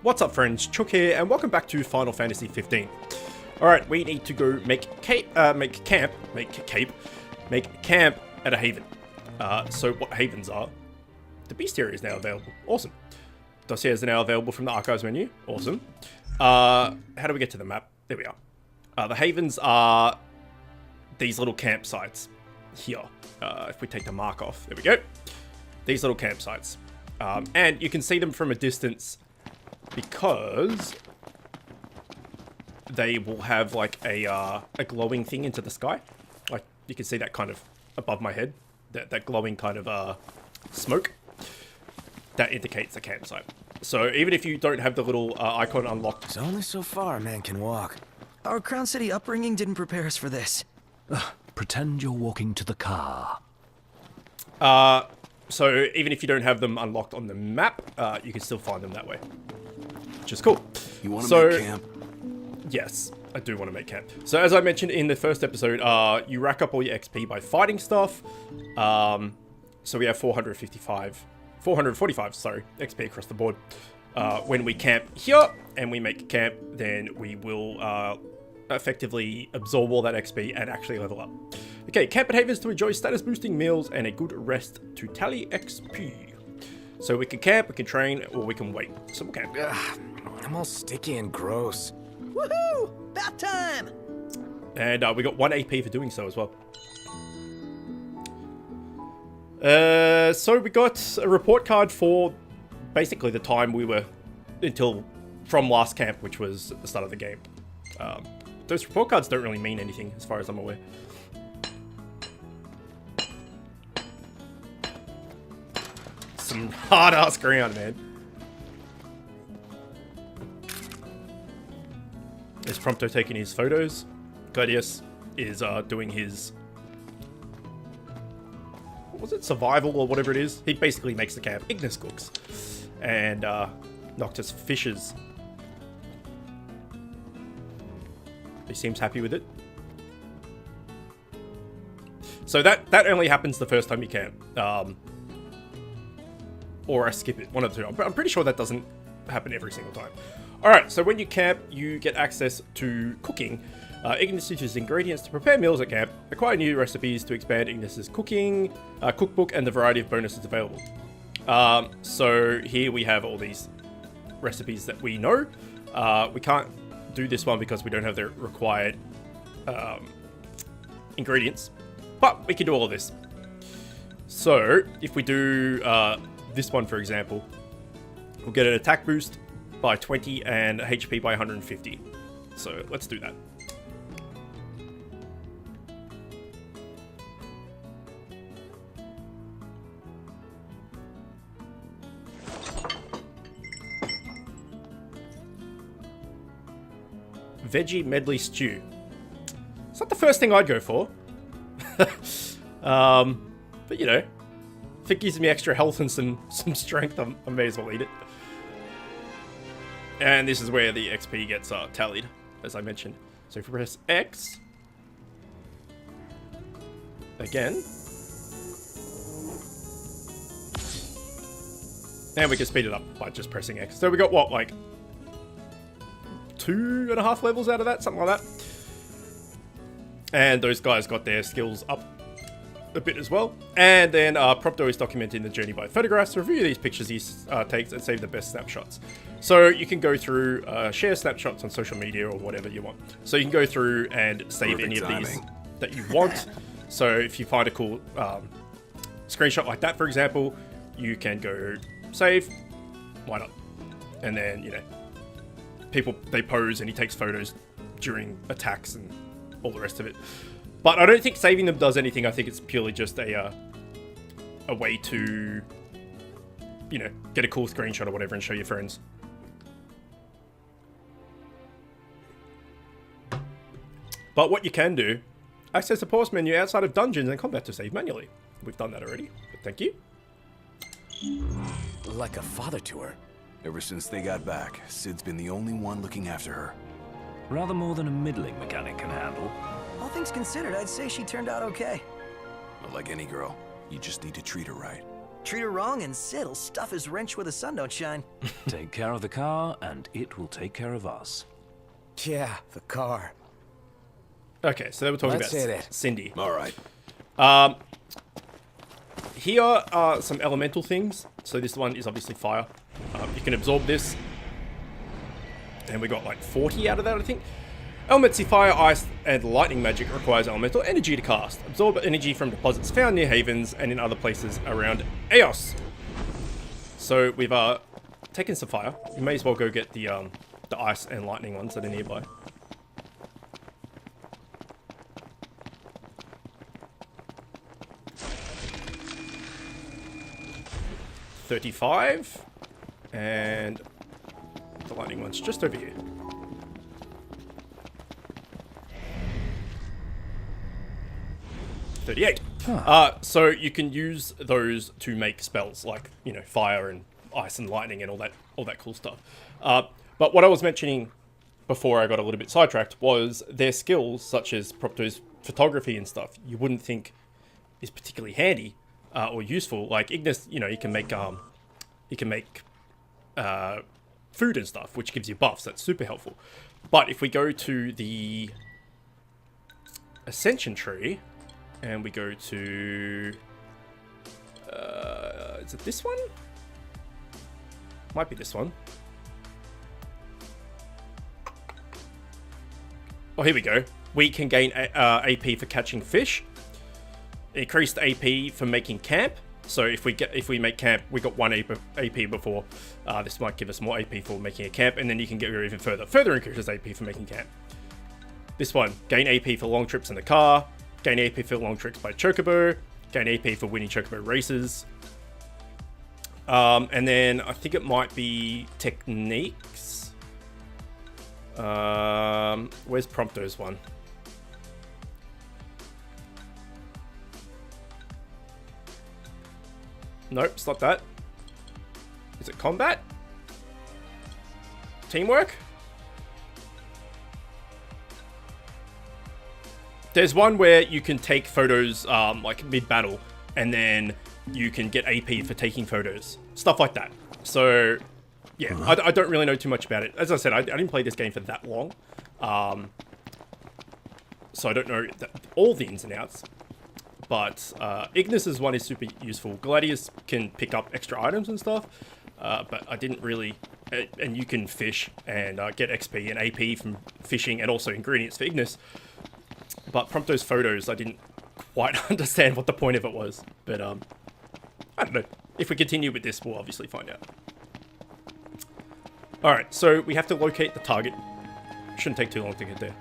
What's up friends, Chook here, and welcome back to Final Fantasy 15. Alright, we need to go make camp at a haven. So what havens are, the bestiary is now available. Awesome. Dossiers are now available from the archives menu. Awesome. How do we get to the map? There we are. The havens are these little campsites here. If we take the mark off, there we go. These little campsites. And you can see them from a distance because they will have like a glowing thing into the sky. Like you can see that kind of above my head, that glowing kind of smoke. That indicates a campsite. So even if you don't have the little icon unlocked, it's only so far a man can walk. Our Crown City upbringing didn't prepare us for this. Pretend you're walking to the car. So even if you don't have them unlocked on the map, you can still find them that way, which is cool. You want to make camp? Yes, I do want to make camp. So as I mentioned in the first episode, you rack up all your XP by fighting stuff. So we have 445, sorry, XP across the board. When we camp here and we make camp, then we will effectively absorb all that XP and actually level up. Okay, camp at havens to enjoy status boosting meals and a good rest to tally XP. So we can camp, we can train, or we can wait. So we'll camp. I'm all sticky and gross. Woohoo! Bath time! And we got 1 AP for doing so as well. So we got a report card for basically the time we were from last camp, which was at the start of the game. Those report cards don't really mean anything as far as I'm aware. Some hard-ass ground, man. There's Prompto taking his photos. Gladius is doing his... what was it? Survival or whatever it is. He basically makes the camp. Ignis cooks. And Noctis fishes. He seems happy with it. So that only happens the first time you camp. Or I skip it, one of the two. I'm pretty sure that doesn't happen every single time. Alright, so when you camp, you get access to cooking. Ignis uses ingredients to prepare meals at camp, acquire new recipes to expand Ignis's cooking, cookbook, and the variety of bonuses available. So here we have all these recipes that we know. We can't do this one because we don't have the required ingredients, but we can do all of this. So if we do this one, for example, we'll get an attack boost by 20 and HP by 150. So let's do that. Veggie medley stew. It's not the first thing I'd go for. But you know, if it gives me extra health and some strength, I may as well eat it. And this is where the XP gets tallied, as I mentioned. So if we press X again, and we can speed it up by just pressing X. So we got what, like 2.5 levels out of that, something like that. And those guys got their skills up a bit as well. And then Prompto is documenting the journey by photographs. Review these pictures he takes and save the best snapshots. So you can go through, share snapshots on social media or whatever you want. So you can go through and save any of these that you want. So if you find a cool screenshot like that, for example, you can go save. Why not? And then, you know, people, they pose and he takes photos during attacks and all the rest of it. But I don't think saving them does anything. I think it's purely just a way to, you know, get a cool screenshot or whatever and show your friends. But what you can do, access the pause menu outside of dungeons and combat to save manually. We've done that already, but thank you. Like a father to her. Ever since they got back, Sid's been the only one looking after her. Rather more than a middling mechanic can handle. All things considered, I'd say she turned out okay. But like any girl, you just need to treat her right. Treat her wrong and Sid'll stuff his wrench where the sun don't shine. Take care of the car, and it will take care of us. Yeah, the car. Okay, so they were talking Let's about hit it. Cindy. All right. Here are some elemental things. So this one is obviously fire. You can absorb this. And we got like 40 out of that, I think. Elements see fire, ice, and lightning magic requires elemental energy to cast. Absorb energy from deposits found near havens and in other places around Eos. So we've taken some fire. You may as well go get the ice and lightning ones that are nearby. $35, and the lightning one's just over here. $38. So you can use those to make spells like, you know, fire and ice and lightning and all that cool stuff. But what I was mentioning before I got a little bit sidetracked was their skills, such as Propto's photography and stuff, you wouldn't think is particularly handy or useful. Like Ignis, you know, he can make food and stuff, which gives you buffs. That's super helpful. But if we go to the Ascension tree and we go to is it this one? Might be this one. Oh, here we go. We can gain AP for catching fish. Increased AP for making camp. So if we make camp, we got 1 AP before. This might give us more AP for making a camp, and then you can get even further. Further increases AP for making camp. This one, gain AP for long trips in the car. Gain AP for long trips by Chocobo. Gain AP for winning Chocobo races. And then I think it might be techniques. Where's Prompto's one? Nope, it's not that. Is it combat? Teamwork? There's one where you can take photos like mid-battle, and then you can get AP for taking photos. Stuff like that. So, yeah, I don't really know too much about it. As I said, I didn't play this game for that long. So I don't know all the ins and outs. But Ignis's one is super useful. Gladius can pick up extra items and stuff, but I didn't really... And you can fish and get XP and AP from fishing, and also ingredients for Ignis. But Prompto's photos, I didn't quite understand what the point of it was. But I don't know. If we continue with this, we'll obviously find out. Alright, so we have to locate the target. Shouldn't take too long to get there.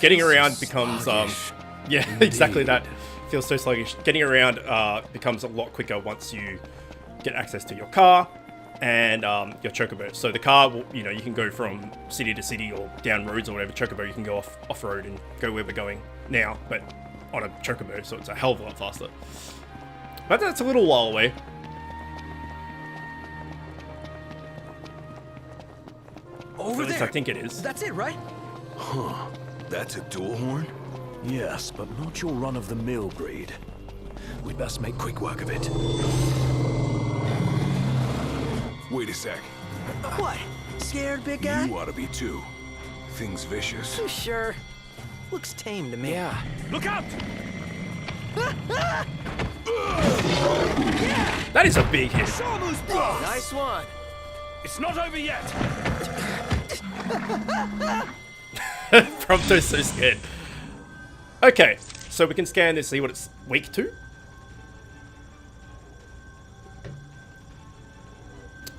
Getting around becomes, yeah, exactly that. Feels so sluggish. Getting around becomes a lot quicker once you get access to your car and your Chocobo. So the car, will, you know, you can go from city to city or down roads or whatever. Chocobo, you can go off-road and go where we're going now, but on a Chocobo, so it's a hell of a lot faster. But that's a little while away. Over At least there. I think it is. That's it, right? Huh. That's a dual horn? Yes, but not your run-of-the-mill breed. We'd best make quick work of it. Wait a sec. What? Scared, big guy? You ought to be too. Thing's vicious. You sure? Looks tame to me. Yeah. Look out! That is a big hit. Nice one. It's not over yet! Prompto's so scared. Okay, so we can scan this, see what it's weak to.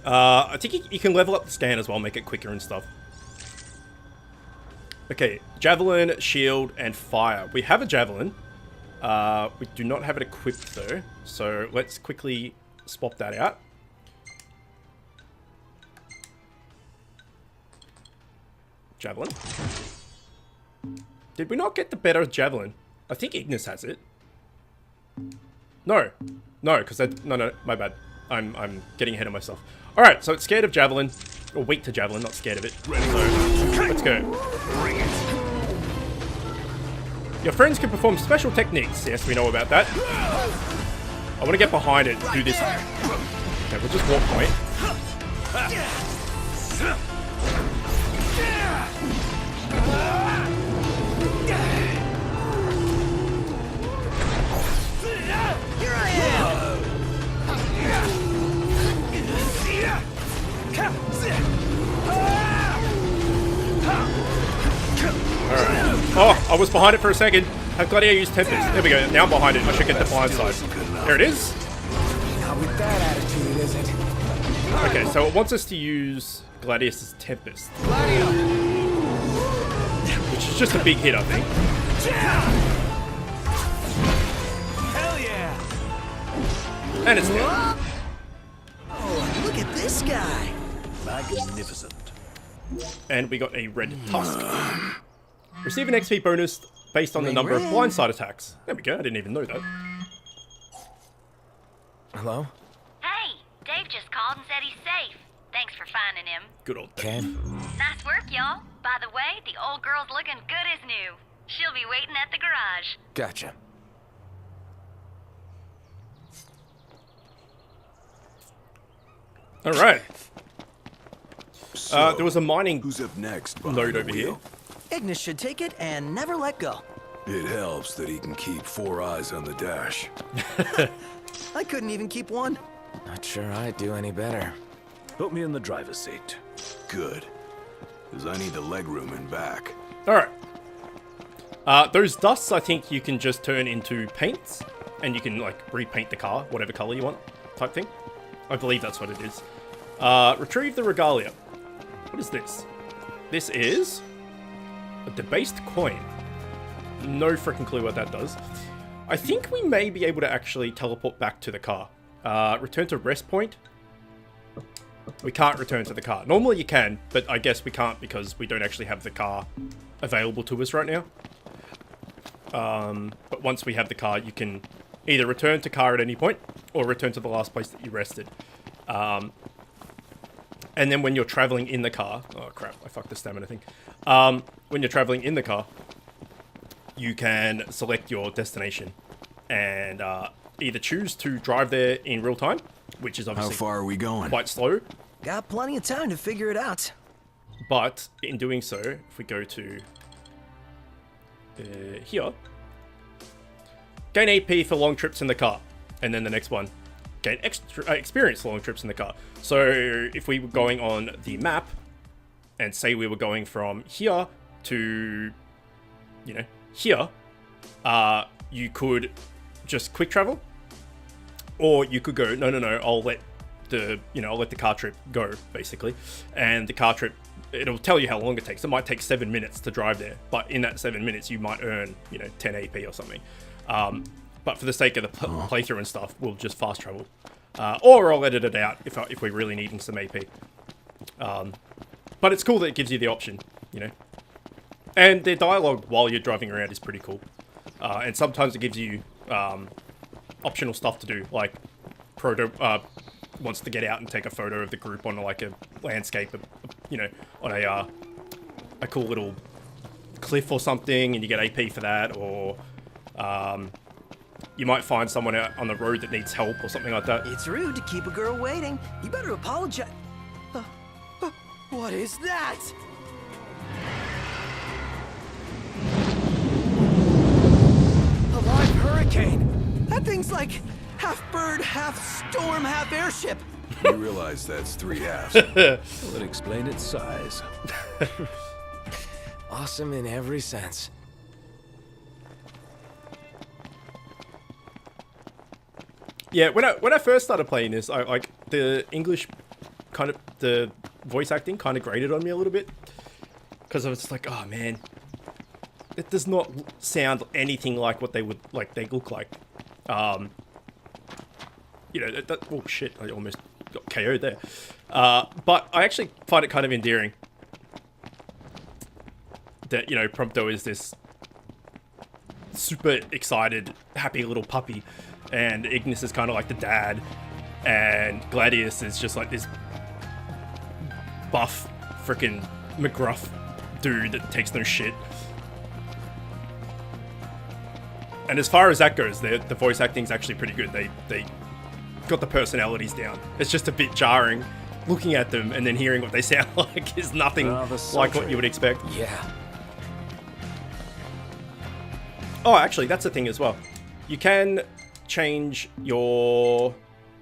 I think you can level up the scan as well, make it quicker and stuff. Okay, javelin, shield, and fire. We have a javelin. We do not have it equipped though, so let's quickly swap that out. Javelin. Did we not get the better javelin? I think Ignis has it. No, because no, my bad. I'm getting ahead of myself. All right, so it's scared of javelin. or weak to javelin, not scared of it. So, let's go. Your friends can perform special techniques. Yes, we know about that. I want to get behind it, do this. Okay, we'll just walk point. Here I am! Alright. Oh, I was behind it for a second. How Gladiator used Tempest. There we go. Now I'm behind it. I should get the blind side. There it is. Not with that attitude, is it? Okay, so it wants us to use Gladius's Tempest. Which is just a big hit, I think. Hell yeah! And it's down. Oh, look at this guy! Magnificent. And we got a red tusk. Receive an XP bonus based on the number of blindside attacks. There we go, I didn't even know that. Hello? Hey, Dave just called and said he's safe. Thanks for finding him. Good old Dave. Ken? Nice work, y'all. By the way, the old girl's looking good as new. She'll be waiting at the garage. Gotcha. Alright. So, There was a mining who's up next? node over here. Ignis should take it and never let go. It helps that he can keep 4 eyes on the dash. I couldn't even keep one. Not sure I'd do any better. Put me in the driver's seat. Good. Because I need the legroom in back. Alright. Those dusts, I think you can just turn into paints. And you can, like, repaint the car, whatever color you want, type thing. I believe that's what it is. Retrieve the regalia. What is this? This is a debased coin. No freaking clue what that does. I think we may be able to actually teleport back to the car. Return to rest point. We can't return to the car. Normally you can, but I guess we can't because we don't actually have the car available to us right now. But once we have the car, you can either return to car at any point or return to the last place that you rested. And then when you're traveling in the car... Oh, crap. I fucked the stamina thing. When you're traveling in the car, you can select your destination and either choose to drive there in real time, which is How obviously far are we going? quite slow. Got plenty of time to figure it out. But in doing so, if we go to here, gain AP for long trips in the car. And then the next one, gain extra experience for long trips in the car. So if we were going on the map and say we were going from here to, you know, here, you could just quick travel, or you could go, no, I'll let the car trip go, basically. And the car trip, it'll tell you how long it takes. It might take 7 minutes to drive there, but in that 7 minutes, you might earn, 10 AP or something. But for the sake of the playthrough and stuff, we'll just fast travel. Or I'll edit it out if we're really needing some AP. But it's cool that it gives you the option, And the dialogue while you're driving around is pretty cool. And sometimes it gives you optional stuff to do, like Proto wants to get out and take a photo of the group on like a landscape, on a cool little cliff or something, and you get AP for that, or you might find someone out on the road that needs help or something like that. It's rude to keep a girl waiting. You better apologize. What is that? A live hurricane. That thing's like half bird, half storm, half airship. You realize that's 3 halves. Would explain its size. Awesome in every sense. Yeah, when I first started playing this, I like the English the voice acting kind of grated on me a little bit, because I was just like, oh man, it does not sound anything like what they look like. Oh shit, I almost got KO'd there. But I actually find it kind of endearing that, Prompto is this super excited, happy little puppy, and Ignis is kind of like the dad, and Gladius is just like this buff, freaking McGruff dude that takes no shit. And as far as that goes, the voice acting's actually pretty good. They got the personalities down. It's just a bit jarring looking at them and then hearing what they sound like is nothing like what you would expect. Yeah. Oh, actually, that's a thing as well. You can change your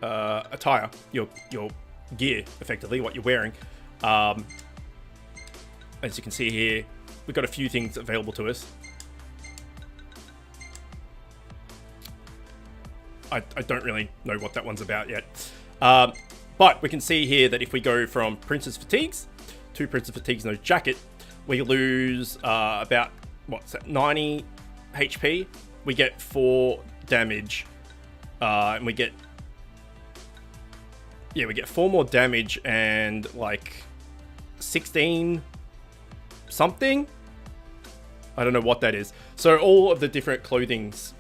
attire, your gear, effectively, what you're wearing. As you can see here, we've got a few things available to us. I don't really know what that one's about yet. But we can see here that if we go from Princess Fatigues to Princess Fatigues No Jacket, we lose about, what's that, 90 HP. We get 4 damage. And we get 4 more damage and like 16 something. I don't know what that is. So all of the different clothings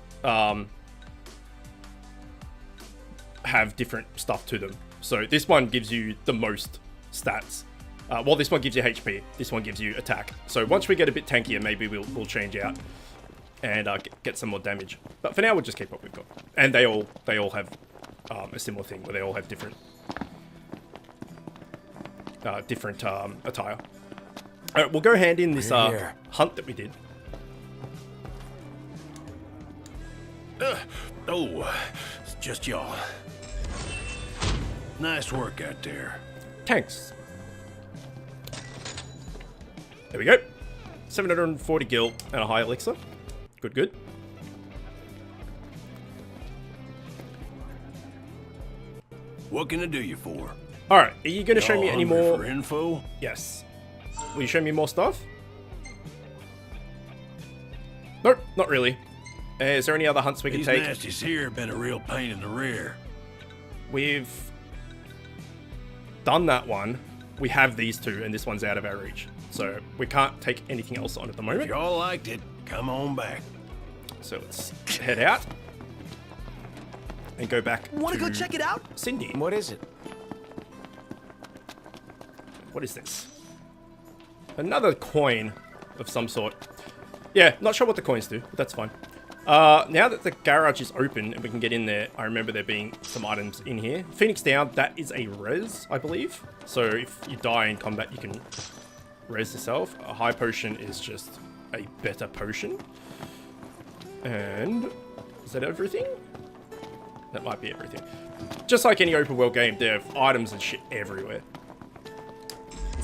have different stuff to them. So this one gives you the most stats. Well, this one gives you HP. This one gives you attack. So once we get a bit tankier, maybe we'll change out and get some more damage. But for now, we'll just keep what we've got. And they all have a similar thing where they all have different attire. All right, we'll go hand in this hunt that we did. Oh, it's just y'all. Nice work out there. Tanks. There we go. 740 gil and a high elixir. Good. What can I do you for? All right, are you going to show me any Hungry more? for info? Yes. Will you show me more stuff? Nope, not really. Is there any other hunts we can These take? nasties here have been a real pain in the rear. We've done that one. We have these two, and this one's out of our reach. So we can't take anything else on at the If moment. y'all liked it, come on back. So let's head out and go back Want to go check it out? Cindy. What is it? What is this? Another coin of some sort. Yeah, not sure what the coins do, but that's fine. Now that the garage is open and we can get in there, I remember there being some items in here. Phoenix Down, that is a res, I believe. So if you die in combat, you can res yourself. A high potion is just a better potion. And is that everything? That might be everything. Just like any open world game, there are items and shit everywhere.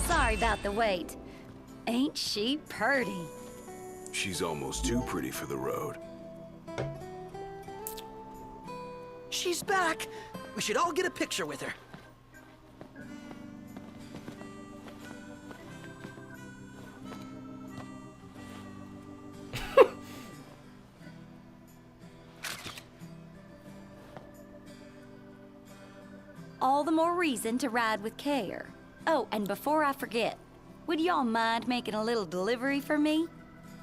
Sorry about the wait. Ain't she purty? She's almost too pretty for the road. She's back. We should all get a picture with her. All the more reason to ride with care. Oh, and before I forget, would y'all mind making a little delivery for me?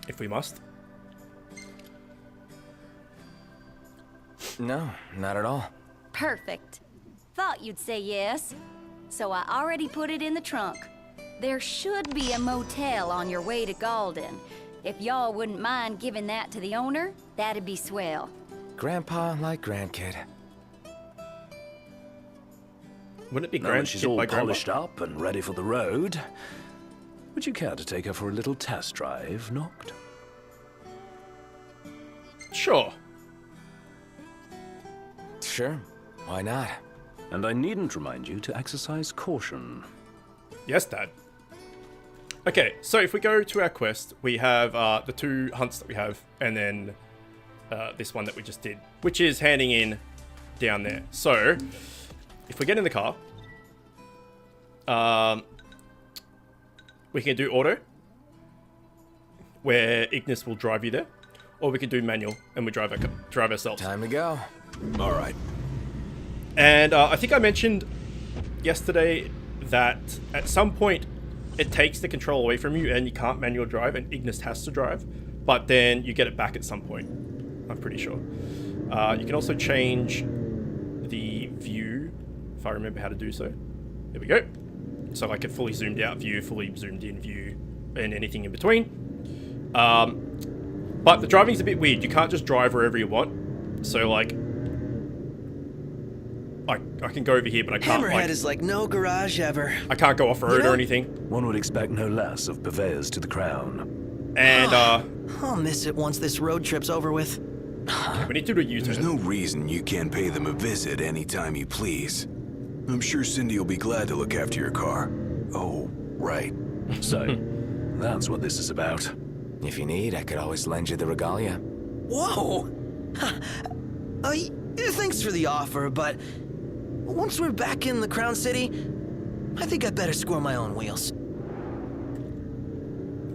If we must. No, not at all. Perfect. Thought you'd say yes. So I already put it in the trunk. There should be a motel on your way to Galden. If y'all wouldn't mind giving that to the owner, that'd be swell. Grandpa like grandkid. Wouldn't it be Now grand? that she's all polished up and ready for the road, would you care to take her for a little test drive, Noct? Sure. Sure, why not? And I needn't remind you to exercise caution. Yes, Dad. Okay, so if we go to our quest, we have the 2 hunts that we have, and then this one that we just did, which is handing in down there. So, if we get in the car, we can do auto, where Ignis will drive you there, or we can do manual, and we drive ourselves. Time to go. All right. And I think I mentioned yesterday that at some point it takes the control away from you and you can't manual drive and Ignis has to drive, but then you get it back at some point. I'm pretty sure. You can also change the view, if I remember how to do so. There we go. So like a fully zoomed out view, fully zoomed in view, and anything in between. But the driving's a bit weird. You can't just drive wherever you want. So like, I can go over here, but I can't. Hammerhead is like no garage ever. I can't go off road or anything. One would expect no less of purveyors to the crown. And I'll miss it once this road trip's over with. we need to do a U-turn. There's no reason you can't pay them a visit anytime you please. I'm sure Cindy will be glad to look after your car. Oh, right. So, that's what this is about. If you need, I could always lend you the regalia. Whoa! Thanks for the offer, but once we're back in the Crown City, I think I'd better square my own wheels.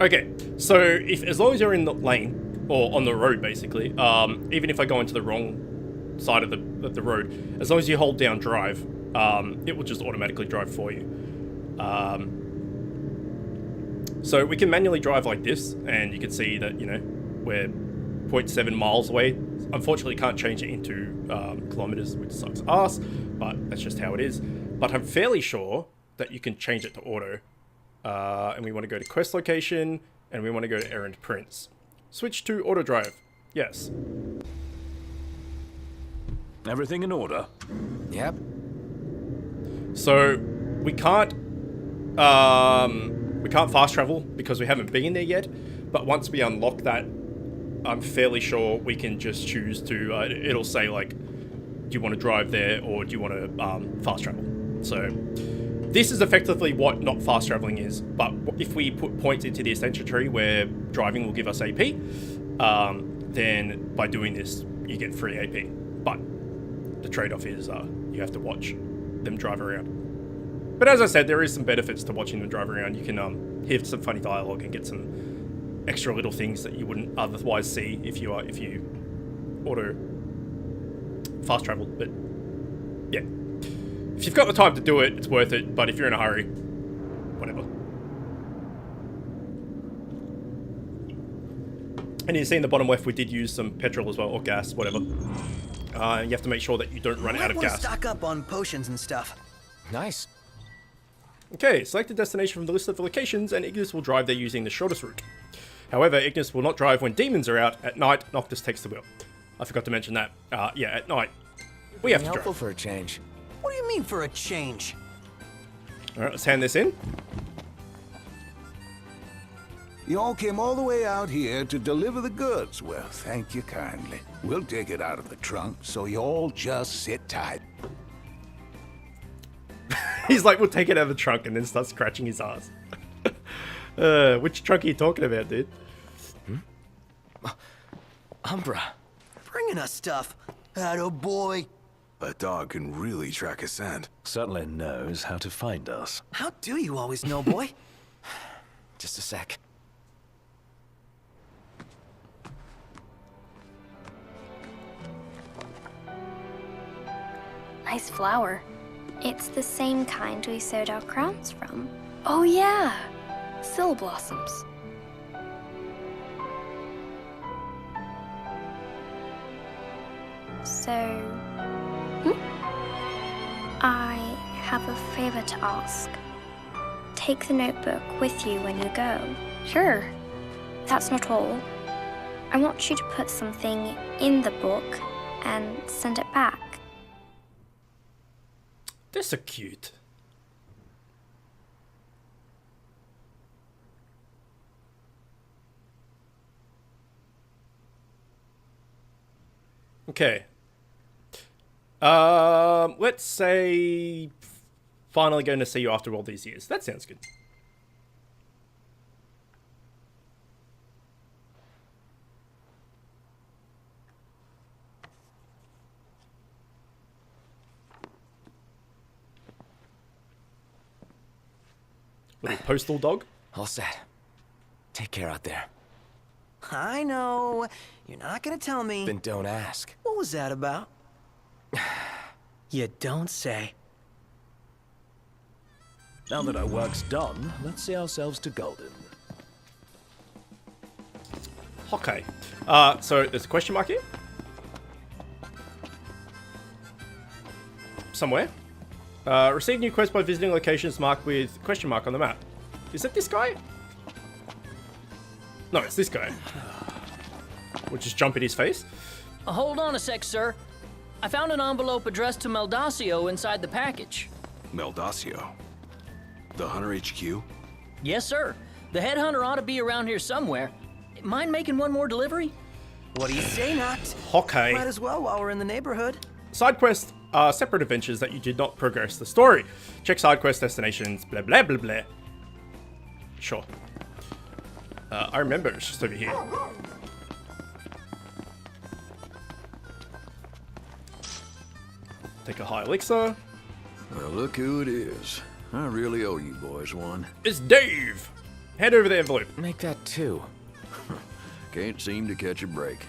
Okay, so as long as you're in the lane, or on the road basically, even if I go into the wrong side of the road, as long as you hold down drive, it will just automatically drive for you. So we can manually drive like this, and you can see that, you know, we're 0.7 miles away. Unfortunately, can't change it into kilometers, which sucks ass, but that's just how it is. But I'm fairly sure that you can change it to auto. And we want to go to quest location, and we want to go to errand prints. Switch to auto drive. Yes. Everything in order? Yep. So we can't fast travel because we haven't been there yet. But once we unlock that, I'm fairly sure we can just choose to. It'll say like, do you want to drive there or do you want to fast travel? So this is effectively what not fast traveling is. But if we put points into the ascension tree where driving will give us AP, then by doing this you get free AP. But the trade-off is you have to watch them drive around. But as I said, there is some benefits to watching them drive around. You can hear some funny dialogue and get some extra little things that you wouldn't otherwise see if you auto fast travel. But yeah, if you've got the time to do it, it's worth it. But if you're in a hurry, whatever. And you see in the bottom left, we did use some petrol as well, or gas, whatever. You have to make sure that you don't run out of gas. Stock up on potions and stuff. Nice. Okay, select a destination from the list of locations, and Ignis will drive there using the shortest route. However, Ignis will not drive when demons are out. At night, Noctis takes the wheel. I forgot to mention that. Yeah, at night, we have to Helpful drive. for a change. What do you mean for a change? Alright, let's hand this in. You all came all the way out here to deliver the goods. Well, thank you kindly. We'll take it out of the trunk, so you all just sit tight. He's like, we'll take it out of the trunk, and then starts scratching his ass. Which trunk are you talking about, dude? Umbra. Bringing us stuff. Attaboy. That dog can really track a scent. Certainly knows how to find us. How do you always know, boy? Just a sec. Nice flower. It's the same kind we sewed our crowns from. Oh yeah, Sill blossoms. So, I have a favor to ask. Take the notebook with you when you go. Sure. That's not all. I want you to put something in the book and send it back. They're so cute. Okay. Let's say finally going to see you after all these years. That sounds good. Little postal dog. All set. Take care out there. I know. You're not gonna tell me. Then don't ask. What was that about? You don't say. Now that our work's done, let's see ourselves to Golden. Okay. So there's a question mark here. Somewhere. Receive new quest by visiting locations marked with question mark on the map. Is it this guy? No, it's this guy. We'll just jump in his face. Hold on a sec, sir. I found an envelope addressed to Meldacio inside the package. Meldacio? The Hunter HQ? Yes, sir. The headhunter ought to be around here somewhere. Mind making one more delivery? What do you say, Noct? Okay. Might as well while we're in the neighborhood. Side quests are separate adventures that you did not progress the story. Check side quest destinations, blah blah blah blah. Sure. I remember it's just over here. Take a high elixir. Well, look who it is. I really owe you boys one. It's Dave! Hand over the envelope. Make that 2. Can't seem to catch a break.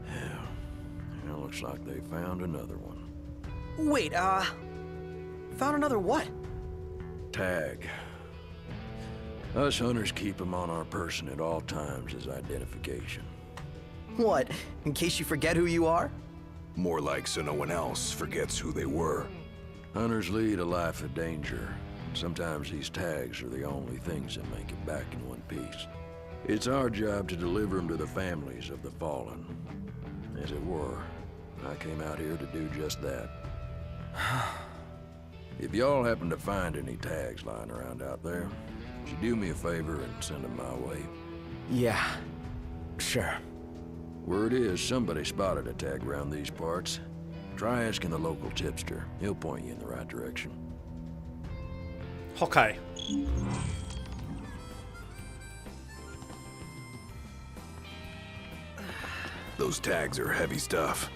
Yeah, looks like they found another one. Wait, found another what? Tag. Us hunters keep them on our person at all times as identification. What, in case you forget who you are? More like so no one else forgets who they were. Hunters lead a life of danger. Sometimes these tags are the only things that make it back in one piece. It's our job to deliver them to the families of the fallen. As it were, I came out here to do just that. If y'all happen to find any tags lying around out there, would you do me a favor and send them my way? Yeah, sure. Word is somebody spotted a tag around these parts. Try asking the local tipster. He'll point you in the right direction. Okay. Those tags are heavy stuff.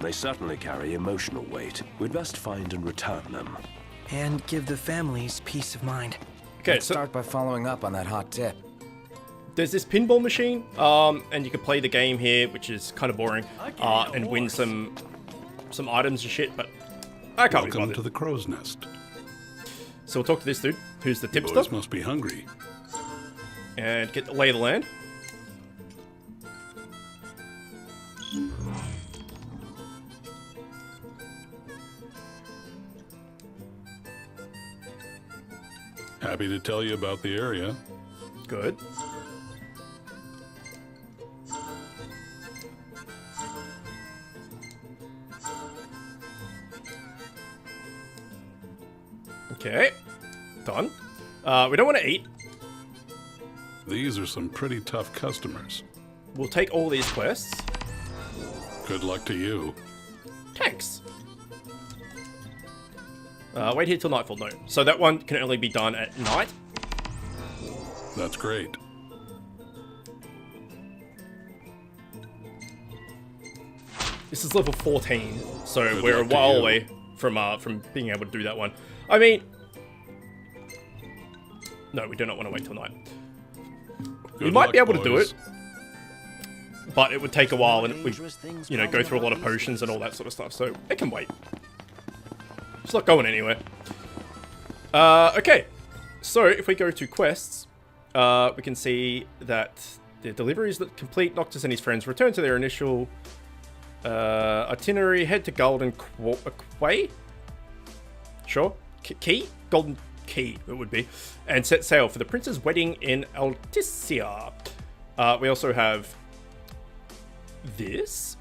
They certainly carry emotional weight. We'd best find and return them. And give the families peace of mind. Okay, Let's so start by following up on that hot tip. there's this pinball machine, and you can play the game here, which is kind of boring, and win some items and shit, but I can't be Welcome bothered. to the crow's nest. So we'll talk to this dude, who's the You tipster, boys must be hungry. and get the lay of the land. Happy to tell you about the area. Good. Okay, done. We don't want to eat. These are some pretty tough customers. We'll take all these quests. Good luck to you. Thanks. Wait here till nightfall. No. So that one can only be done at night. That's great. This is level 14, so Good we're a luck to while you. away from being able to do that one. I mean, no, we do not want to wait till night. We Good might luck, be able to do boys. it, but it would take a while, and we, you know, go through a lot of potions and all that sort of stuff. So it can wait. It's not going anywhere. Okay, so if we go to quests, we can see that the deliveries that complete, Noctis and his friends return to their initial itinerary, head to Golden Quay? Sure. Key? Golden Key, it would be. And set sail for the prince's wedding in Alticia. We also have this.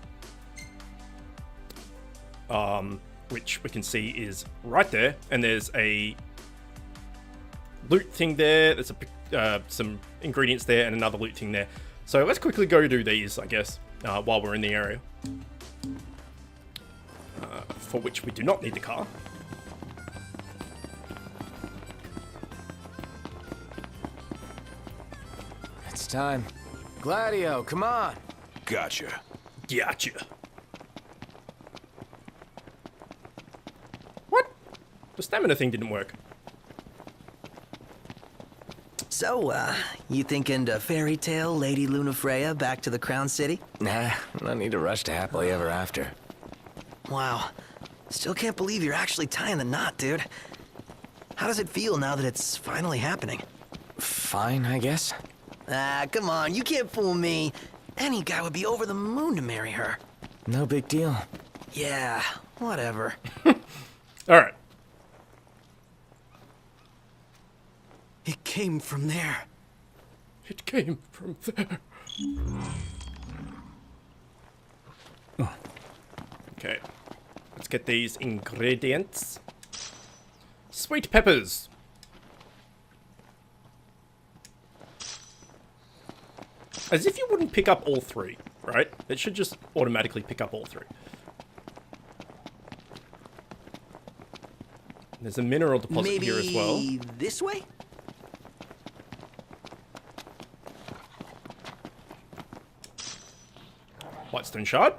Which we can see is right there. And there's a loot thing there. There's some ingredients there and another loot thing there. So let's quickly go do these, I guess, while we're in the area. For which we do not need the car. It's time. Gladio, come on. Gotcha. Gotcha. What? The stamina thing didn't work. So, you thinking to fairy tale Lady Lunafreya back to the Crown City? Nah, no need to rush to happily ever after. Wow. Still can't believe you're actually tying the knot, dude. How does it feel now that it's finally happening? Fine, I guess. Ah, come on, you can't fool me. Any guy would be over the moon to marry her. No big deal. Yeah, whatever. Alright. It came from there. It came from there. Okay. Let's get these ingredients. Sweet peppers. As if you wouldn't pick up all three, right? It should just automatically pick up all three. There's a mineral deposit here as well. Maybe this way? Whitestone shard.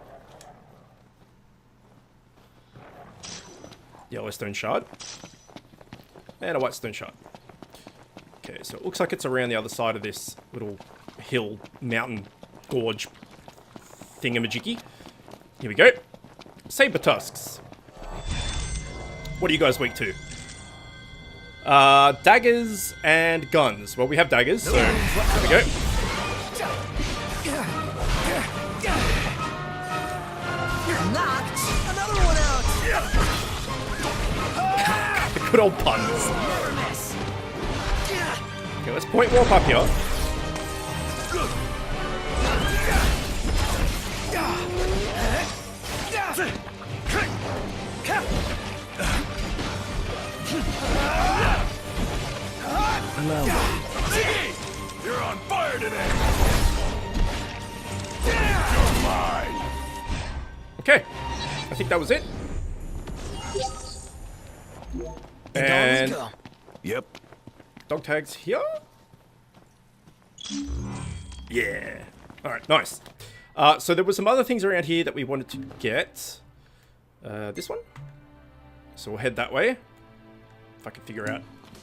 Yellowstone shard. And a whitestone shard. Okay, so it looks like it's around the other side of this little hill, mountain, gorge thingamajiggy. Here we go. Saber tusks. What are you guys weak to? Daggers and guns. Well, we have daggers, so there we go. Knocked another one out. Good old puns. Okay, let's point warp up here. You're on fire today! You're mine! Okay, I think that was it. And Yep. dog tags here. Yeah. All right, nice. So there were some other things around here that we wanted to get. This one. So we'll head that way. If I can figure out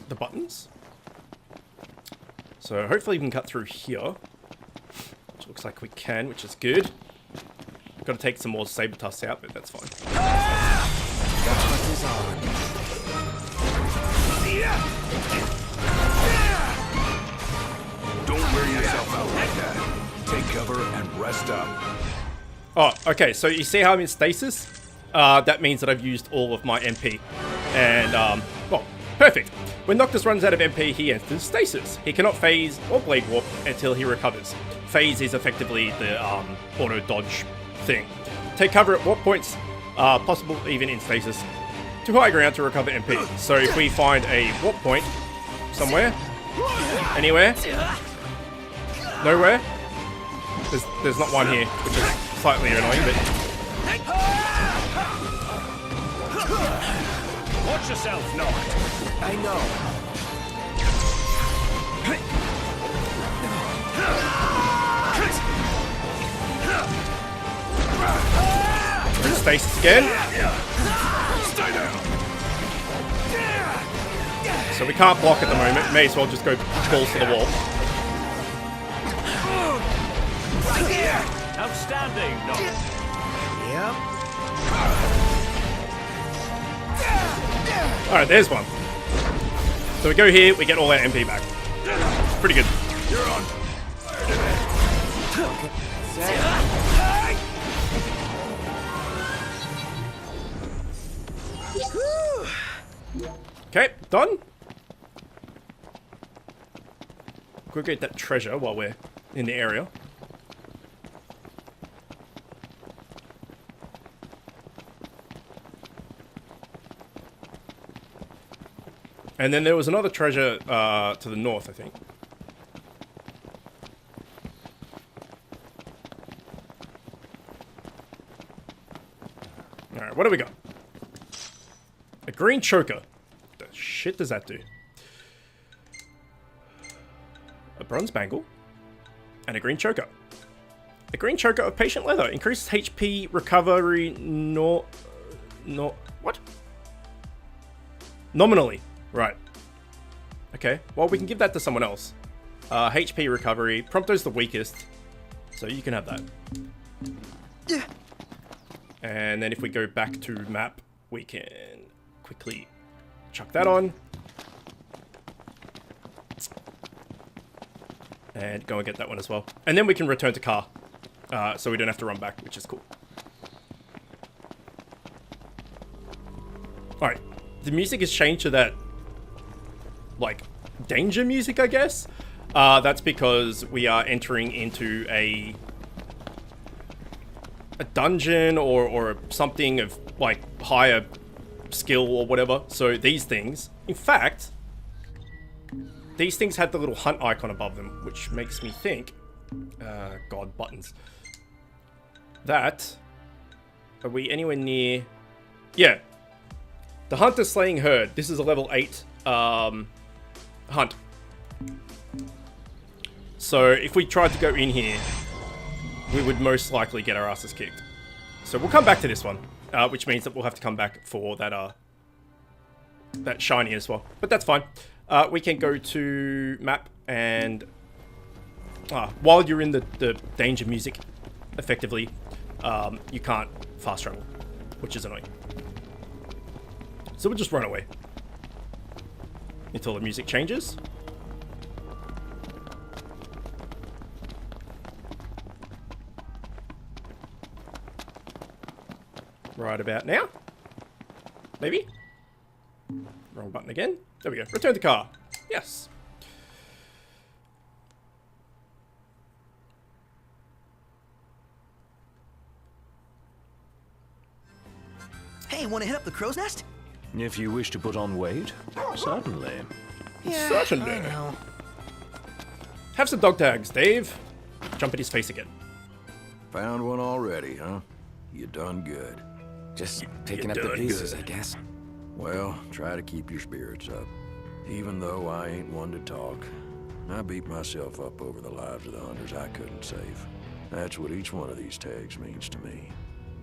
the buttons. So hopefully we can cut through here. Which looks like we can, which is good. Got to take some more saber tusks out, but that's fine. Don't wear yourself out like that. Take cover and rest up. Oh, okay, so you see how I'm in stasis? That means that I've used all of my MP. And, well, perfect. When Noctis runs out of MP, he enters stasis. He cannot phase or blade warp until he recovers. Phase is effectively the auto dodge thing. Take cover at warp points, possible even in stasis, to high ground to recover MP. So if we find a warp point somewhere, anywhere, nowhere, there's not one here, which is slightly annoying, but Watch yourself, Nock. I know. stasis again. Stay down! So we can't block at the moment. May as well just go balls to the wall. Outstanding, Nock. Yep. Alright, there's one. So we go here, we get all our MP back. Pretty good. You're on Okay, done. Go get that treasure while we're in the area. And then there was another treasure to the north, I think. Alright, what do we got? A green choker. The shit does that do? A bronze bangle. And a green choker. A green choker of patient leather. Increases HP recovery what? Nominally. Right. Okay. Well, we can give that to someone else. HP recovery. Prompto's the weakest. So you can have that. Yeah. And then if we go back to map, we can quickly chuck that on. And go and get that one as well. And then we can return to car. So we don't have to run back, which is cool. Alright, the music has changed to that, like, danger music, I guess. That's because we are entering into a dungeon or something of, like, higher skill or whatever. So these things, in fact, these things had the little hunt icon above them, which makes me think, God, buttons, that, are we anywhere near, yeah, the hunter slaying herd. This is a level 8 hunt. So if we tried to go in here, we would most likely get our asses kicked. So we'll come back to this one, which means that we'll have to come back for that that shiny as well. But that's fine. We can go to map and while you're in the danger music, effectively, you can't fast travel, which is annoying. So we'll just run away until the music changes. Right about now. Maybe? Wrong button again. There we go. Return the car. Yes. Hey, want to hit up the crow's nest? If you wish to put on weight, certainly. Yeah, Certainly. I know. Have some dog tags, Dave. Jump in his face again. Found one already, huh? You done good. Just picking up the pieces, I guess. Well, try to keep your spirits up. Even though I ain't one to talk, I beat myself up over the lives of the hunters I couldn't save. That's what each one of these tags means to me.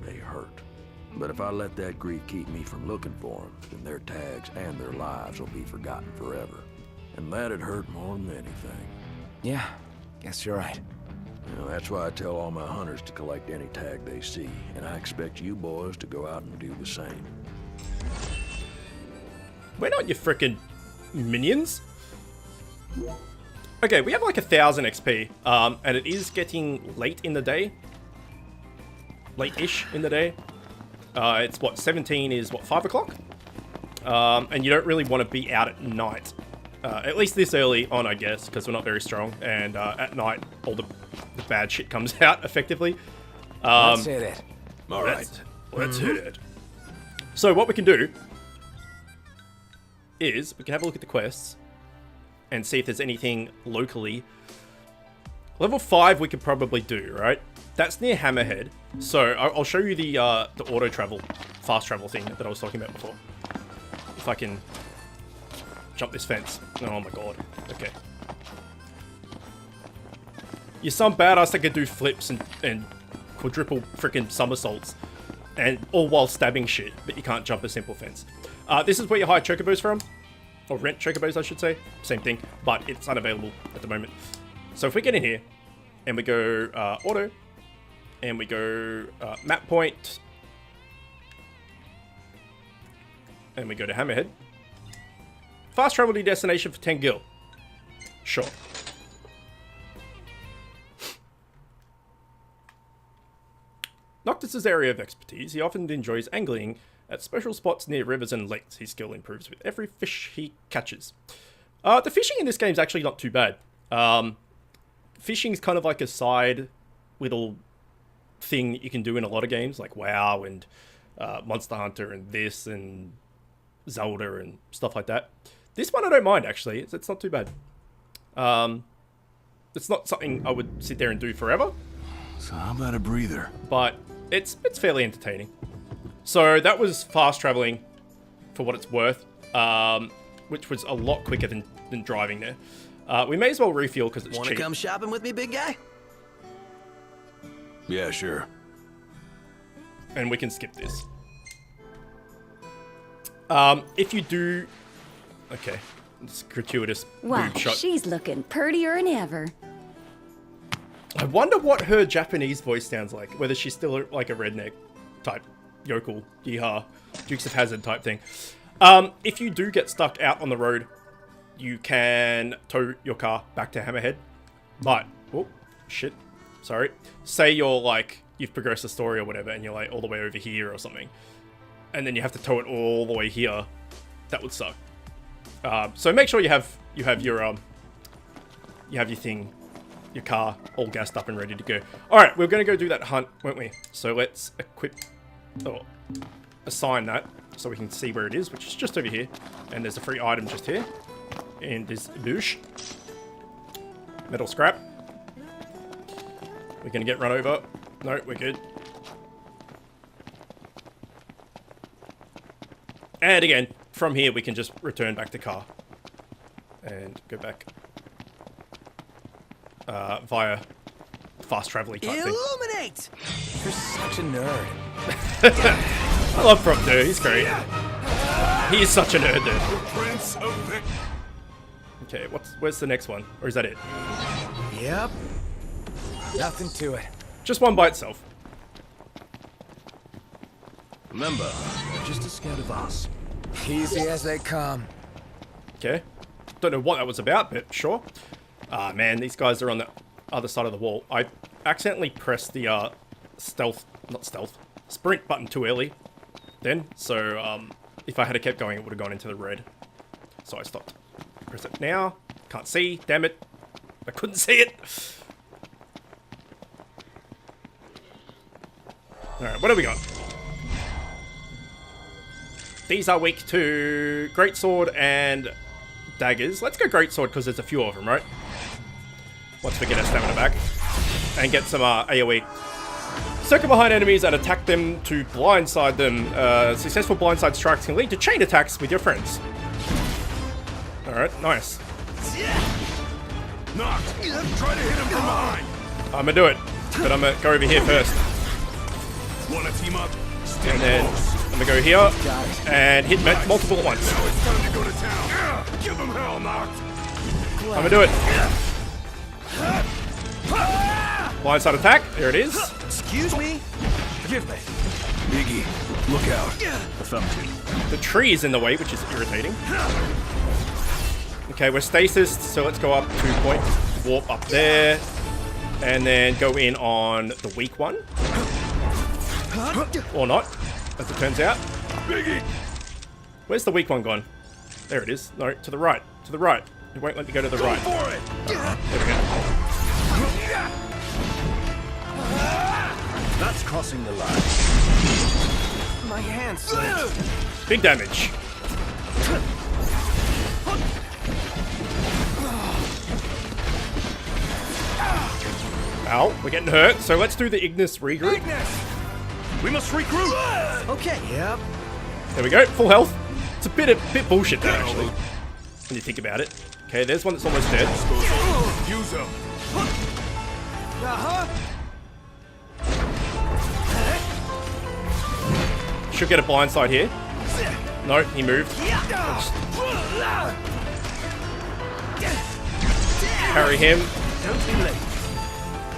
They hurt. But if I let that grief keep me from looking for them, then their tags and their lives will be forgotten forever. And that'd hurt more than anything. Yeah, guess you're right. You know, that's why I tell all my hunters to collect any tag they see, and I expect you boys to go out and do the same. We're not your frickin' minions. Okay, we have like 1,000 XP, and it is getting late in the day. Late-ish in the day. It's what, 17 is what, 5 o'clock? And you don't really want to be out at night. At least this early on, I guess, because we're not very strong. And at night, all the bad shit comes out, effectively. Let's hit it. All right, let's hit it. So what we can do is we can have a look at the quests and see if there's anything locally. Level 5 we could probably do, right? That's near Hammerhead. So I'll show you the auto travel, fast travel thing that I was talking about before. If I can jump this fence. Oh my god. Okay. You're some badass that can do flips and quadruple freaking somersaults, and all while stabbing shit, but you can't jump a simple fence. This is where you hire chocobos from, or rent chocobos, I should say. Same thing, but it's unavailable at the moment. So if we get in here and we go auto, and we go map point, and we go to Hammerhead. Fast travel to your destination for 10 gil. Sure. Noctis's area of expertise, he often enjoys angling at special spots near rivers and lakes. His skill improves with every fish he catches. The fishing in this game is actually not too bad. Fishing is kind of like a side little thing that you can do in a lot of games, like WoW and Monster Hunter and this and Zelda and stuff like that. This one I don't mind, actually. It's not too bad. It's not something I would sit there and do forever. So how about a breather? But it's fairly entertaining. So that was fast traveling for what it's worth, which was a lot quicker than driving there. We may as well refuel because it's cheap. Wanna come shopping with me, big guy? Yeah, sure. And we can skip this. If you do... Okay. It's gratuitous Wow, boob shot. she's looking prettier than ever. I wonder what her Japanese voice sounds like. Whether she's still like a redneck type yokel, yeehaw, Dukes of Hazzard type thing. If you do get stuck out on the road, you can tow your car back to Hammerhead. But, oh, shit, sorry. Say you're like, you've progressed the story or whatever, and you're like all the way over here or something. and then you have to tow it all the way here. That would suck. So make sure you have your thing, your car all gassed up and ready to go. All right, we're gonna go do that hunt, weren't we? So let's assign that so we can see where it is, which is just over here. And there's a free item just here in this bush. Metal scrap. We're gonna get run over. No, we're good. And again, from here we can just return back to car and go back via fast travel type thing. Illuminate! You're such a nerd. I love Proctor, he's great. He is such a nerd, dude. Okay, where's the next one? Or is that it? Yep. Nothing to it. Just one by itself. Remember, just as scared of us. Easy as they come. Okay. Don't know what that was about, but sure. Ah, man, these guys are on the other side of the wall. I accidentally pressed the sprint button too early then. So if I had kept going, it would have gone into the red. So I stopped. Press it now. Can't see. Damn it. I couldn't see it. Alright, what do we got? These are weak to greatsword and daggers. Let's go greatsword because there's a few of them, right? Once we get our stamina back. And get some AoE. Circle behind enemies and attack them to blindside them. Successful blindside strikes can lead to chain attacks with your friends. Alright, nice. Knock! Try to hit him from behind! I'm gonna do it, but I'm gonna go over here first. Wanna team up? And then I'm gonna go here and hit multiple at once. Now it's time to go to town. Give him hell, Knock! I'm gonna do it. Blindside attack, there it is. Excuse me? Forgive me. Biggie, look out. The tree is in the way, which is irritating. Okay, we're stasis, so let's go up 2 point, warp up there, and then go in on the weak one. Or not, as it turns out. Biggie! Where's the weak one gone? There it is. No, to the right. To the right. It won't let me go to the right. For it! There we go. That's crossing the line. My hands. Big damage. Ow, we're getting hurt, so let's do the Ignis regroup. We must regroup! Okay. Yep. There we go, full health. It's a bit bullshit though, actually, when you think about it. Okay, there's one that's almost dead. Use him! Should get a blindside here. No, he moved. Parry him.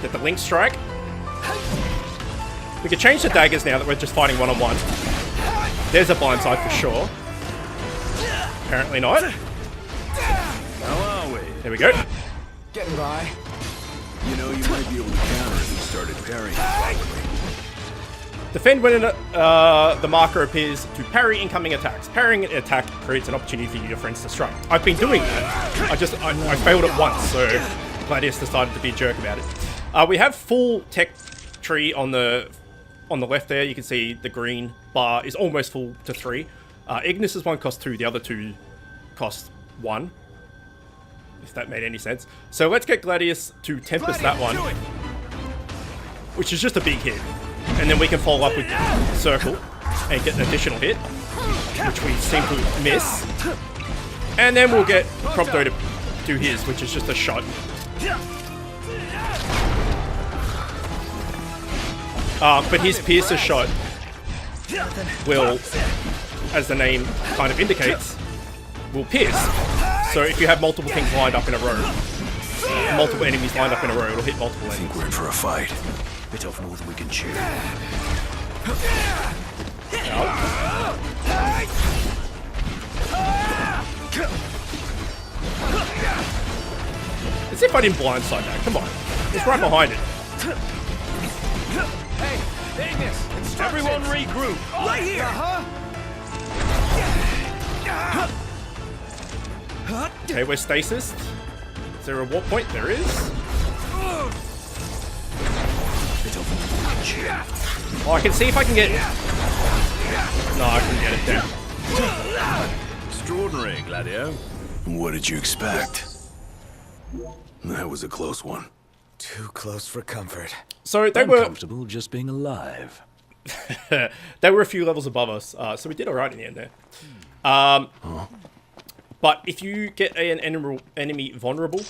Get the link strike. We can change the daggers now that we're just fighting one-on-one. There's a blindside for sure. Apparently not. How are we? There we go. Getting by. You know, you might be able to counter if you started parrying properly. Defend when the marker appears to parry incoming attacks. Parrying an attack creates an opportunity for your friends to strike. I've been doing that. I failed it once, so Gladius decided to be a jerk about it. We have full tech tree on the left there. You can see the green bar is almost full to 3. Ignis's one costs 2, the other 2 cost 1. If that made any sense. So let's get Gladius to Tempest that one. Which is just a big hit. And then we can follow up with Circle and get an additional hit. Which we seem to miss. And then we'll get Prompto to do his, which is just a shot. But his Piercer shot will, as the name kind of indicates, will pierce. So if you have multiple things lined up in a row, multiple enemies lined up in a row, it'll hit multiple enemies. I think we're in for a fight. Bit off more than we can chew. As if I didn't blindside that. Come on. It's right behind it. Hey, Ignis! Everyone regroup! Right here. Okay, we're stasis. Is there a warp point? There is. Oh, I can see if I can get... No, I can get it down. Extraordinary, Gladio. What did you expect? That was a close one. Too close for comfort. So they I'm were... comfortable just being alive. They were a few levels above us, so we did alright in the end there. But if you get an enemy vulnerable,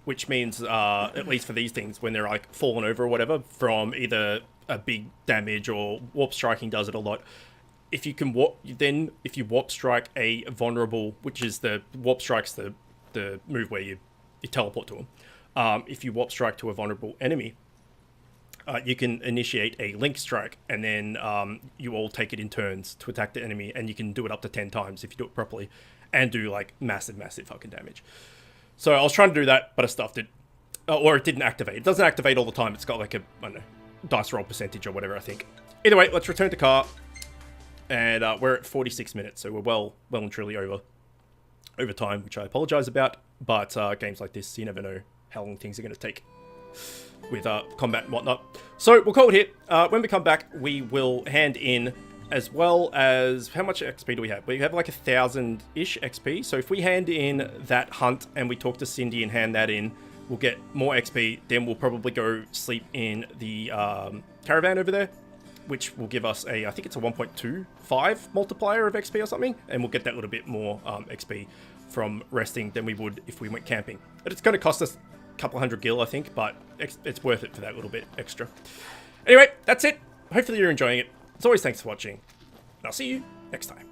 which means, at least for these things, when they're like fallen over or whatever, from either a big damage or warp striking does it a lot. If you can if you warp strike a vulnerable, which is the warp strike's the move where you teleport to them. If you warp strike to a vulnerable enemy, you can initiate a link strike, and then you all take it in turns to attack the enemy, and you can do it up to 10 times if you do it properly, and do like massive fucking damage. So I was trying to do that, but I stuffed it, or it didn't activate. It doesn't activate all the time. It's got like a, I don't know, dice roll percentage or whatever, I think. Either way, let's return to car, and we're at 46 minutes, so we're well and truly over time, which I apologize about. But games like this, you never know how long things are going to take with combat and whatnot. So we'll call it here. When we come back, we will hand in, as well as, how much XP do we have? We have like 1,000-ish XP. So if we hand in that hunt and we talk to Cindy and hand that in, we'll get more XP. Then we'll probably go sleep in the caravan over there, which will give us a, I think it's a 1.25 multiplier of XP or something. And we'll get that little bit more XP from resting than we would if we went camping. But it's going to cost us couple hundred gil, I think, but it's worth it for that little bit extra. Anyway, that's it. Hopefully you're enjoying it. As always, thanks for watching, and I'll see you next time.